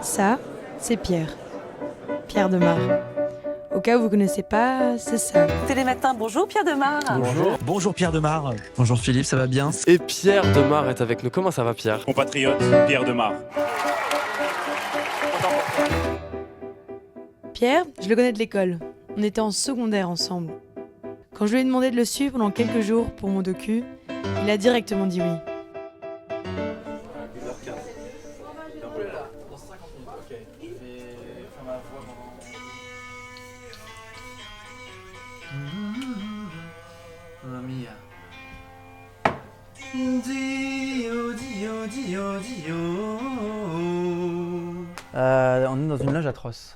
Ça, c'est Pierre. Pierre Demar. Au cas où vous ne connaissez pas, c'est ça. Télématin, bonjour Pierre Demar. Bonjour. Bonjour Pierre Demar. Bonjour Philippe, ça va bien? Et Pierre Demar est avec nous. Comment ça va Pierre? Compatriote Pierre Demar. Pierre, je le connais de l'école. On était en secondaire ensemble. Quand je lui ai demandé de le suivre pendant quelques jours pour mon docu, il a directement dit oui. Mamma mia. Dio, Dio, Dio, Dio. On est dans une loge atroce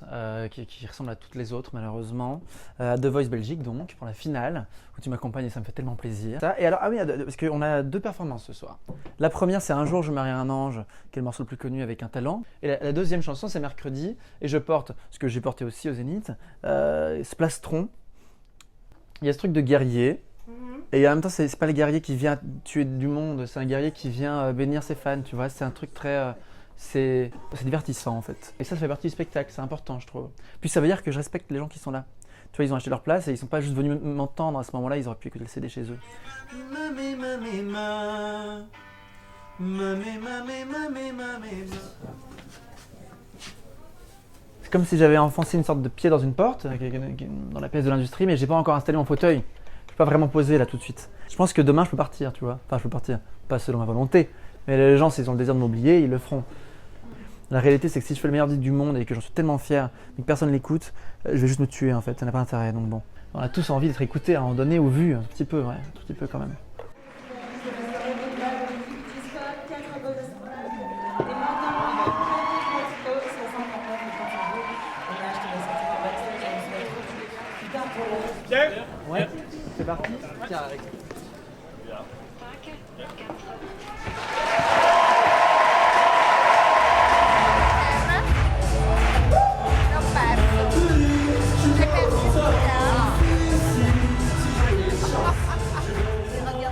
qui ressemble à toutes les autres malheureusement. À The Voice Belgique donc pour la finale où tu m'accompagnes et ça me fait tellement plaisir. Et alors parce qu'on a deux performances ce soir. La première c'est Un jour je marie un ange qui est le morceau le plus connu avec un talent. Et la deuxième chanson c'est mercredi et je porte ce que j'ai porté aussi au Zénith, ce plastron. Il y a ce truc de guerrier. Et en même temps, c'est pas le guerrier qui vient tuer du monde, c'est un guerrier qui vient bénir ses fans, tu vois. C'est un truc très. C'est divertissant en fait. Et ça fait partie du spectacle, c'est important, je trouve. Puis ça veut dire que je respecte les gens qui sont là. Tu vois, ils ont acheté leur place et ils sont pas juste venus m'entendre à ce moment-là, ils auraient pu écouter le CD chez eux. C'est comme si j'avais enfoncé une sorte de pied dans une porte, dans la pièce de l'industrie, mais j'ai pas encore installé mon fauteuil. Je peux pas vraiment poser là tout de suite. Je pense que demain je peux partir, tu vois. Enfin, je peux partir, pas selon ma volonté. Mais les gens, s'ils ont le désir de m'oublier, ils le feront. La réalité, c'est que si je fais le meilleur disque du monde et que j'en suis tellement fier, mais que personne l'écoute, je vais juste me tuer en fait. Ça n'a pas d'intérêt. Donc bon, on a tous envie d'être écoutés à un moment donné ou vus, un petit peu, ouais, un tout petit peu quand même. Pierre? Ouais, c'est parti. Tiens, avec.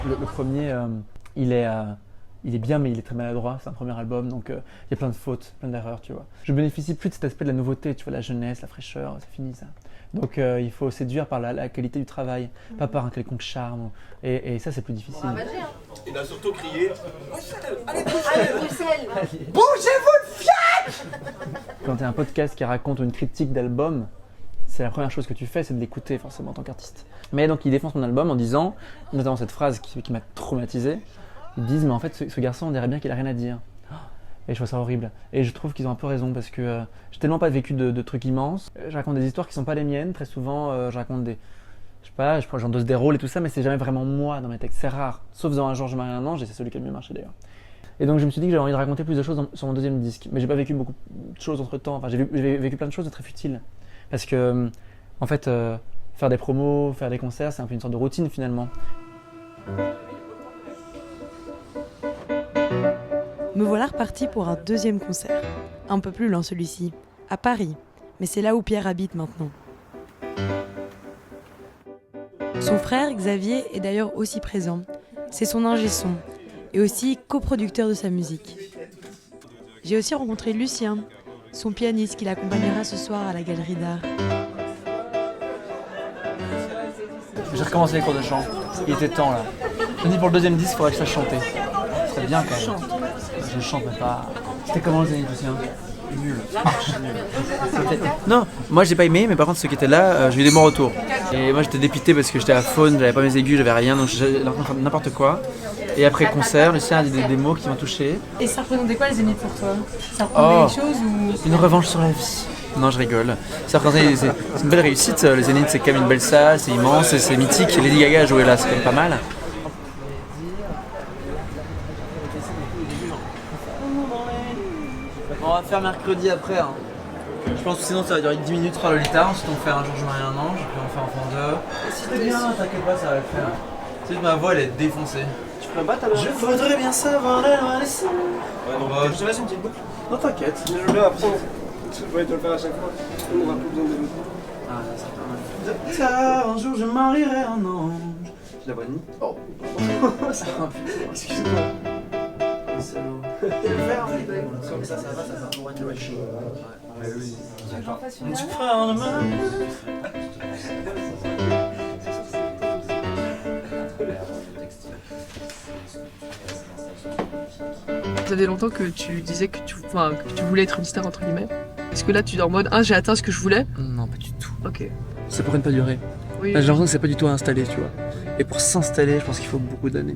Le premier, il est bien, mais il est très maladroit. C'est un premier album, donc il y a plein de fautes, plein d'erreurs, tu vois. Je bénéficie plus de cet aspect de la nouveauté, tu vois, la jeunesse, la fraîcheur, c'est fini ça. Donc il faut séduire par la qualité du travail, pas par un quelconque charme. Et ça, c'est plus difficile. Il a surtout crié. Allez Bruxelles. Bougez-vous le fiac! Quand tu as un podcast qui raconte une critique d'album, c'est la première chose que tu fais, c'est de l'écouter forcément en tant qu'artiste. Mais donc il défonce mon album en disant, notamment cette phrase qui m'a traumatisé, ils disent mais en fait ce garçon on dirait bien qu'il a rien à dire. Et je trouve ça horrible. Et je trouve qu'ils ont un peu raison parce que j'ai tellement pas vécu de trucs immenses. Je raconte des histoires qui sont pas les miennes. Très souvent je raconte des... Je sais pas, j'endosse des rôles et tout ça, mais c'est jamais vraiment moi dans mes textes. C'est rare. Sauf dans Un jour je marie un ange et c'est celui qui a le mieux marché d'ailleurs. Et donc je me suis dit que j'avais envie de raconter plus de choses sur mon deuxième disque. Mais j'ai pas vécu beaucoup de choses entre temps. Enfin j'ai vécu plein de choses de très futiles. Parce que en fait faire des promos, faire des concerts, c'est un peu une sorte de routine finalement. Me voilà reparti pour un deuxième concert. Un peu plus lent celui-ci, à Paris. Mais c'est là où Pierre habite maintenant. Son frère Xavier est d'ailleurs aussi présent. C'est son ingé son et aussi coproducteur de sa musique. J'ai aussi rencontré Lucien, son pianiste qui l'accompagnera ce soir à la galerie d'art. J'ai recommencé les cours de chant. Il était temps là. Je me dis pour le deuxième disque, il faudrait que je sache chanter. Ce serait bien quand même. Je chante mais pas. C'était comment le Zénith, Lucien? Nul. Non, moi j'ai pas aimé, mais par contre ceux qui étaient là, j'ai eu des bons retours. Et moi j'étais dépité parce que j'étais à faune, j'avais pas mes aigus, j'avais rien, donc j'ai l'impression de faire n'importe quoi. Et après le concert, Lucien a dit des mots qui m'ont touché. Et ça représentait quoi le Zénith pour toi? Ça représentait des choses ou... Une revanche sur la vie. Non, je rigole. Ça représentait, c'est une belle réussite. Le Zénith, c'est quand même une belle salle, c'est immense, c'est mythique. Lady Gaga a joué là, c'est quand même pas mal. On va faire mercredi après. Hein. Je pense que sinon ça va durer 10 minutes par le Lolita. Ensuite on fait Un jour je marie un ange, puis on fait Enfant 2. C'est bien, t'inquiète pas, ça va le faire. Tu sais que ma voix elle est défoncée. Tu peux pas ta main? Je voudrais bien savoir la loi des sons. Ouais, donc je te laisse une petite boucle. Non, t'inquiète. Je veux bien après. Tu vas te le faire à chaque fois. On aura plus besoin de nous. Ah, là, c'est pas mal. Tard, un jour je marierai un ange. Je la vois ni. Oh. Ça va plus. Excuse-moi. Comme ça va, ça va pour être le chaud. Ça faisait longtemps que tu disais que tu voulais être une star entre guillemets. Est-ce que là tu es en mode j'ai atteint ce que je voulais? Non, pas du tout. Ok. Ça pourrait ne pas durer. Oui. J'ai l'impression que c'est pas du tout à installer, tu vois. Et pour s'installer, je pense qu'il faut beaucoup d'années.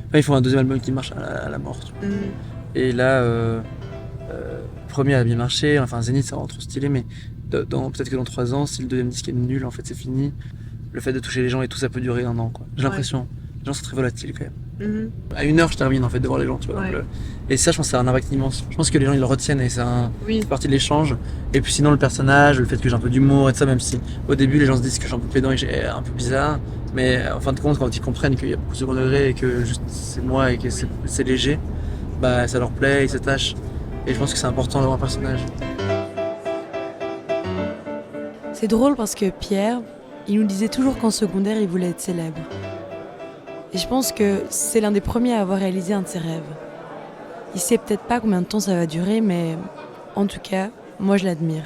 Enfin, il faut un deuxième album qui marche à la mort, tu vois. Et là, le premier a bien marché, enfin Zénith c'est vraiment trop stylé, mais peut-être que dans 3 ans, si le deuxième disque est nul, en fait c'est fini. Le fait de toucher les gens et tout, ça peut durer 1 an, quoi. J'ai l'impression. Les gens sont très volatiles quand même. À 1 heure, je termine en fait de voir les gens, tu vois. Ouais. Donc, et ça, je pense que ça a un impact immense. Je pense que les gens ils le retiennent et c'est Oui. partie de l'échange. Et puis sinon, le personnage, le fait que j'ai un peu d'humour et tout ça, même si au début les gens se disent que je suis un peu pédant et que j'ai un peu bizarre, mais en fin de compte, quand ils comprennent qu'il y a beaucoup de second degré et que juste c'est moi et que c'est léger, bah ça leur plaît, ils s'attachent. Et je pense que c'est important d'avoir un personnage. C'est drôle parce que Pierre, il nous disait toujours qu'en secondaire, il voulait être célèbre. Et je pense que c'est l'un des premiers à avoir réalisé un de ses rêves. Il sait peut-être pas combien de temps ça va durer, mais en tout cas, moi je l'admire.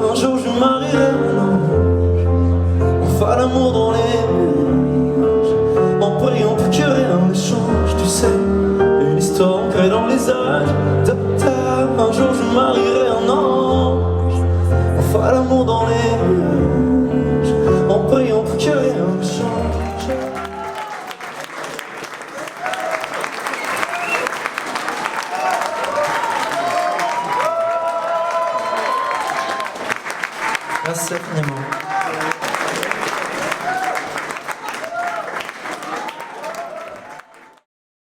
Un jour je marierai un ange, on fera l'amour dans les nuages, en priant pour qu'il y ait un échange, tu sais, une histoire ancrée dans les âges. Un jour je marierai un ange, on fera l'amour dans les nuages, en priant pour qu'il y ait un échange. Merci infiniment.